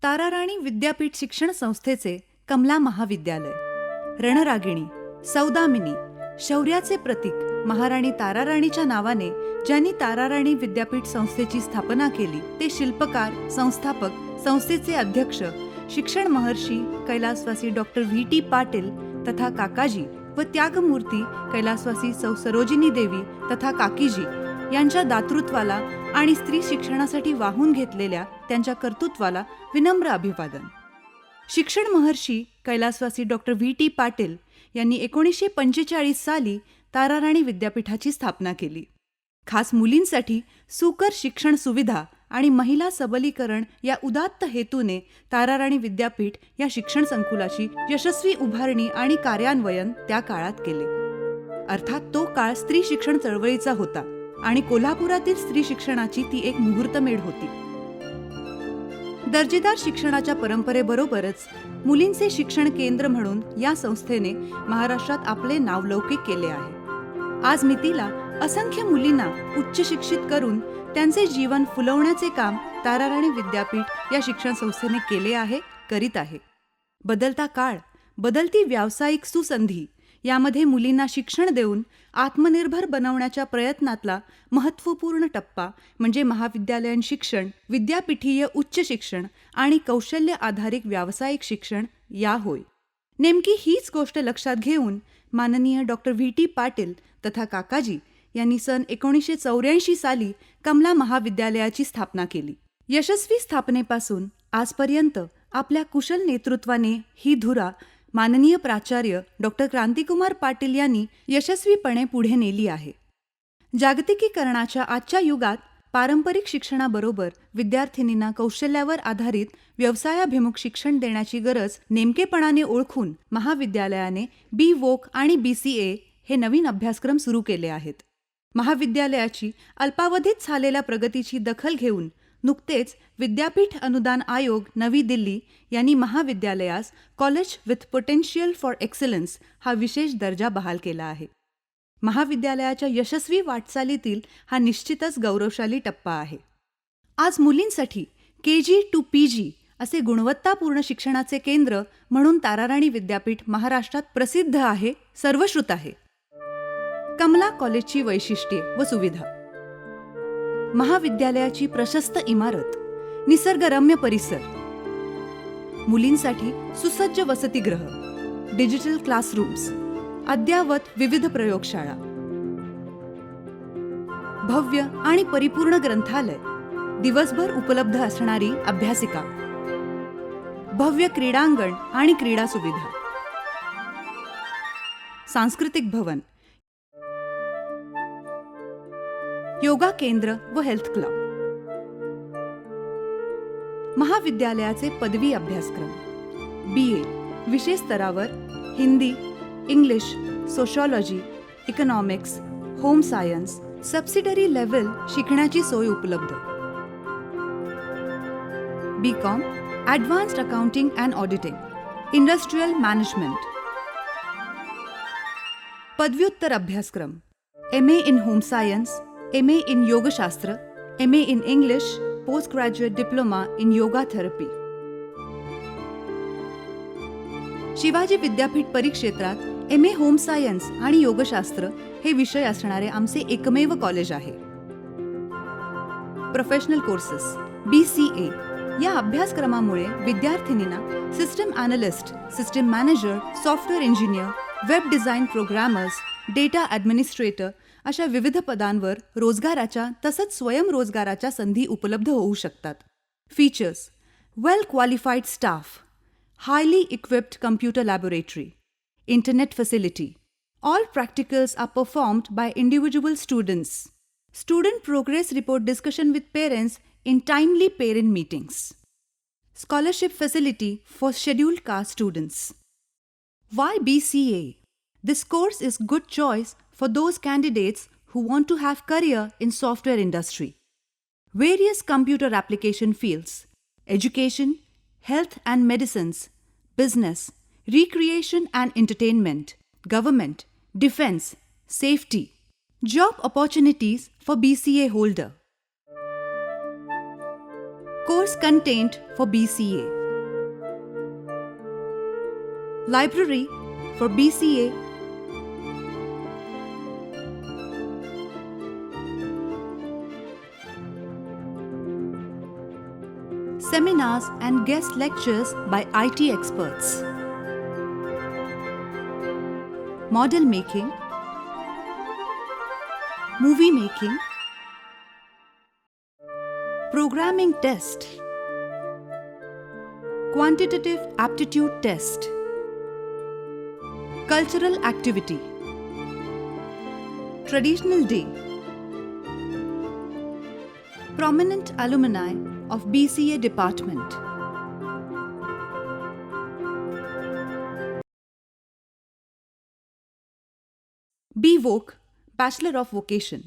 ताराराणी विद्यापीठ शिक्षण संस्थेचे कमला महाविद्यालय, रणरागिणी, सौदामिनी, शौर्याचे प्रतीक महाराणी ताराराणीच्या नावाने ज्यांनी ताराराणी विद्यापीठ संस्थेची स्थापना केली ते शिल्पकार, संस्थापक, संस्थेचे अध्यक्ष, शिक्षण महर्षी कैलासवासी डॉक्टर व्ही.टी. पाटील तथा काकाजी व त्यागमूर्ती कैलासवासी सौ सरोजिनी देवी तथा काकीजी यांच्या दातृत्वाला आणि स्त्री शिक्षणासाठी वाहून घेतलेल्या त्यांच्या कर्तृत्वाला विनम्र अभिवादन. शिक्षण महर्षी कैलासवासी डॉक्टर व्ही.टी. पाटील यांनी 1945 साली ताराराणी विद्यापीठाची स्थापना केली. खास मुलींसाठी सुकर शिक्षण सुविधा आणि महिला सबलीकरण या उदात्त हेतूने ताराराणी विद्यापीठ या शिक्षण संकुलाची यशस्वी उभारणी आणि कार्यान्वयन त्या काळात केले. अर्थात तो काळ स्त्री शिक्षण चळवळीचा होता आणि कोल्हापुरातील स्त्री शिक्षणाची ती एक मुहूर्तमेढ होती. दर्जेदार शिक्षणाच्या परंपरेबरोबरच मुलींचे शिक्षण केंद्र म्हणून या संस्थेने महाराष्ट्रात आपले नावलौकिक केले आहे. आज मितीला असंख्य मुलींना उच्च शिक्षित करून त्यांचे जीवन फुलवण्याचे काम ताराराणी विद्यापीठ या शिक्षण संस्थेने केले आहे, करीत आहे. बदलता काळ, बदलती व्यावसायिक सुसंधी यामध्ये मुलींना शिक्षण देऊन आत्मनिर्भर बनवण्याच्या प्रयत्नातला महत्त्वपूर्ण टप्पा म्हणजे महाविद्यालयीन शिक्षण, विद्यापीठीय उच्च शिक्षण आणि कौशल्य आधारित व्यावसायिक शिक्षण या होय. नेमकी हीच गोष्ट लक्षात घेऊन माननीय डॉक्टर व्ही.टी. पाटील तथा काकाजी यांनी सन 1984 साली कमला महाविद्यालयाची स्थापना केली. यशस्वी स्थापनेपासून आजपर्यंत आपल्या कुशल नेतृत्वाने ही धुरा माननीय प्राचार्य डॉक्टर क्रांतिकुमार पाटील यांनी यशस्वीपणे पुढे नेली आहे. जागतिकीकरणाच्या आजच्या युगात पारंपरिक शिक्षणाबरोबर विद्यार्थिनींना कौशल्यावर आधारित व्यवसायाभिमुख शिक्षण देण्याची गरज नेमकेपणाने ओळखून महाविद्यालयाने बी.वोक आणि बी.सी.ए. हे नवीन अभ्यासक्रम सुरू केले आहेत. महाविद्यालयाची अल्पावधीत झालेल्या प्रगतीची दखल घेऊन नुकतेच विद्यापीठ अनुदान आयोग नवी दिल्ली यांनी महाविद्यालयास college with potential for excellence हा विशेष दर्जा बहाल केला आहे. महाविद्यालयाच्या यशस्वी वाटचालीतील हा निश्चितच गौरवशाली टप्पा आहे. आज मुलींसाठी KG to PG असे गुणवत्तापूर्ण शिक्षणाचे केंद्र म्हणून ताराराणी विद्यापीठ महाराष्ट्रात प्रसिद्ध आहे, सर्वश्रुत आहे. कमला कॉलेजची वैशिष्ट्ये व सुविधा. महाविद्यालयाची प्रशस्त इमारत, निसर्गरम्य परिसर, मुलींसाठी सुसज्ज वसतिगृह, डिजिटल क्लासरूम्स, अद्ययावत विविध प्रयोगशाळा, भव्य आणि परिपूर्ण ग्रंथालय, दिवसभर उपलब्ध असणारी अभ्यासिका, भव्य क्रीडांगण आणि क्रीडा सुविधा, सांस्कृतिक भवन, योगा केंद्र व हेल्थ क्लब. महाविद्यालयाचे पदवी अभ्यासक्रम: BA विशेष स्तरावर Hindi, English, sociology, economics, home science, subsidiary level शिकण्याची सोय उपलब्ध. B.Com advanced accounting and auditing, industrial management. पदव्युत्तर अभ्यासक्रम: MA in home science, MA in योगशास्त्र, MA in English, post graduate diploma in yoga therapy. Shivaji Vidyapeeth परिक्षेत्रात MA होम सायन्स आणि योगशास्त्र हे विषय असणारे आमचे एकमेव कॉलेज आहे. प्रोफेशनल कोर्सेस BCA या अभ्यासक्रमामुळे विद्यार्थिनींना system analyst, system manager, software engineer, web design programmers, data administrator अशा विविध पदांवर रोजगाराच्या तसंच स्वयंरोजगाराच्या संधी उपलब्ध होऊ शकतात. Features: well qualified staff, highly equipped computer laboratory, internet facility. All practicals are performed by individual students. Student progress report discussion with parents in timely parent meetings. Scholarship facility for scheduled caste students. Why BCA? This course is good choice for those candidates who want to have career in software industry. Various computer application fields: education, health and medicines, business, recreation and entertainment, government, defense, safety. Job opportunities for BCA holder. Course content for BCA. Library for BCA, seminars and guest lectures by IT experts, model making, movie making, programming test, quantitative aptitude test, cultural activity, traditional day, prominent alumni of BCA department. BVOC bachelor of vocation.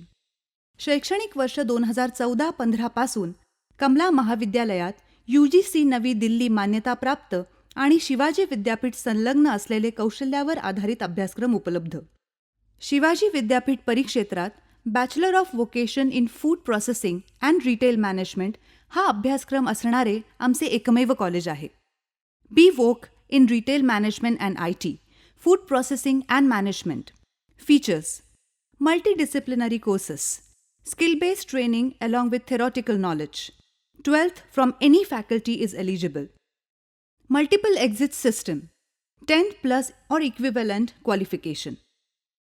शैक्षणिक वर्ष 2014-15 पासून कमला महाविद्यालयात UGC नवी दिल्ली मान्यताप्राप्त आणि शिवाजी विद्यापीठ संलग्न असलेले कौशल्यावर आधारित अभ्यासक्रम उपलब्ध. शिवाजी विद्यापीठ परिक्षेत्रात bachelor of vocation in food processing and retail management हा अभ्यासक्रम असणारे आमचे एकमेव कॉलेज आहे. BVOC in retail management and IT, food processing and management. Features: multidisciplinary courses, skill-based training along with theoretical knowledge. 12th from any faculty is eligible. Multiple exit system, 10th plus or equivalent qualification.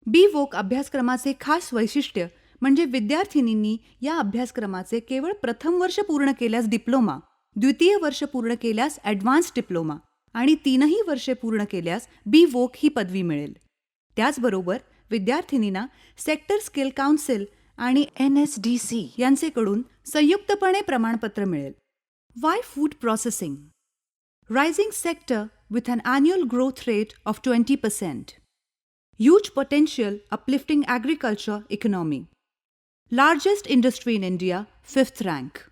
BVOC अभ्यासक्रमाचे खास वैशिष्ट्य म्हणजे विद्यार्थिनींनी या अभ्यासक्रमाचे केवळ प्रथम वर्ष पूर्ण केल्यास डिप्लोमा, द्वितीय वर्ष पूर्ण केल्यास ॲडव्हान्स डिप्लोमा आणि 3ही वर्षे पूर्ण केल्यास BVOC ही पदवी मिळेल. त्याचबरोबर विद्यार्थिनींना सेक्टर स्किल काउन्सिल आणि NSDC यांचेकडून संयुक्तपणे प्रमाणपत्र मिळेल. Why food processing? Rising sector with an annual growth rate of 20%. Huge potential uplifting agriculture economy. Largest industry in India, 5th rank.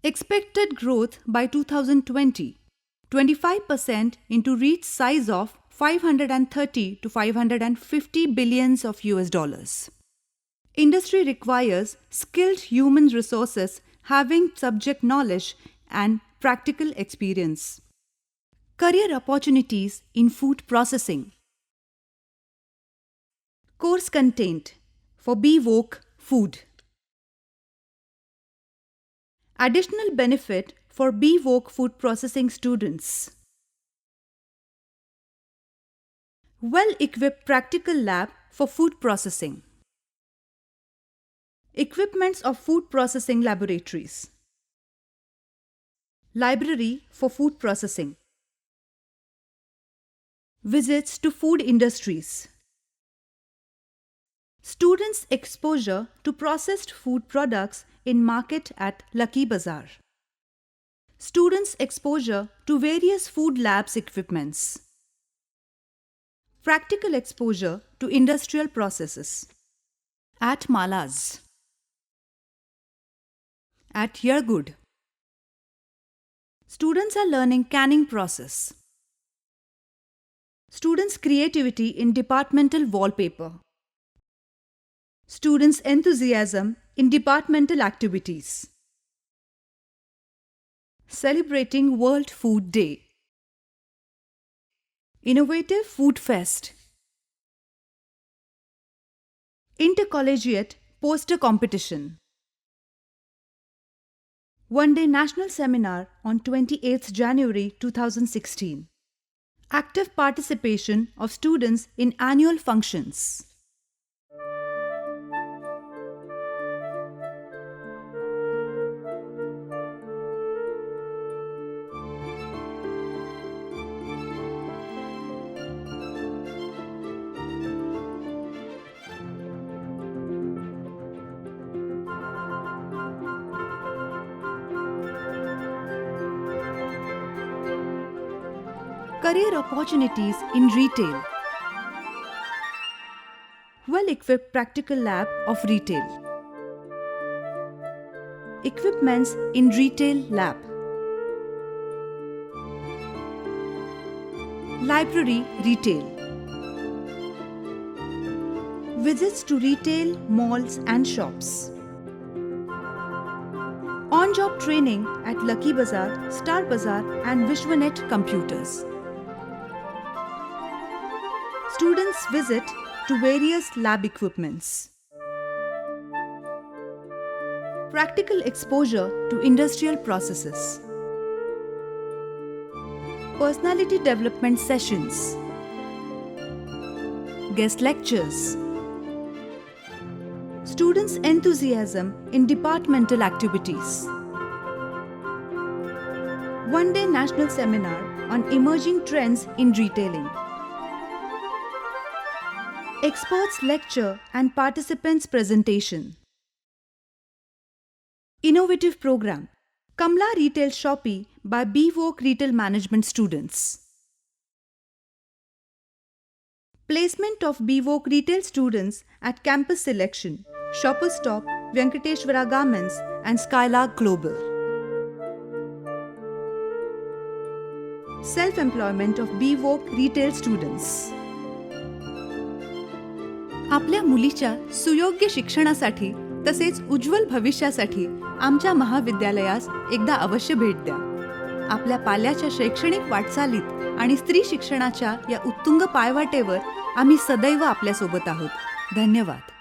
Expected growth by 2020, 25% into reach size of 530 to 550 billions of US dollars. Industry requires skilled human resources having subject knowledge and practical experience. Career opportunities in food processing. Course content for BVOC Food. Additional benefit for BVOC food processing students. Well-equipped practical lab for food processing. Equipments of food processing laboratories. Library for food processing. Visits to food industries. Students' exposure to processed food products in market at Lucky Bazaar. Students' exposure to various food labs equipments. Practical exposure to industrial processes. At Malas. At Yergud. Students are learning canning process. Students' creativity in departmental wallpaper. Students' enthusiasm in departmental activities. Celebrating World Food Day. Innovative Food Fest. Intercollegiate Poster Competition. One-day National Seminar on 28th January 2016. Active participation of students in annual functions. Career opportunities in retail. Well-equipped practical lab of retail. Equipments in retail lab. Library retail. Visits to retail malls and shops. On-job training at Lucky Bazaar, Star Bazaar and Vishwanet Computers. Students visit to various lab equipments. Practical exposure to industrial processes. Personality development sessions. Guest lectures. Students' enthusiasm in departmental activities. One-day national seminar on emerging trends in retailing. Experts lecture and participants presentation. Innovative program Kamla Retail Shoppe by BVOC Retail Management students. Placement of BVOC Retail students at campus selection, Shoppers Stop, Venkateshwara Garments and Skylark Global. Self-employment of BVOC Retail students. आपल्या मुलीच्या सुयोग्य शिक्षणासाठी तसेच उज्ज्वल भविष्यासाठी आमच्या महाविद्यालयास एकदा अवश्य भेट द्या. आपल्या पाल्याच्या शैक्षणिक वाटचालीत आणि स्त्री शिक्षणाच्या या उत्तुंग पायवाटेवर आम्ही सदैव आपल्यासोबत आहोत. धन्यवाद.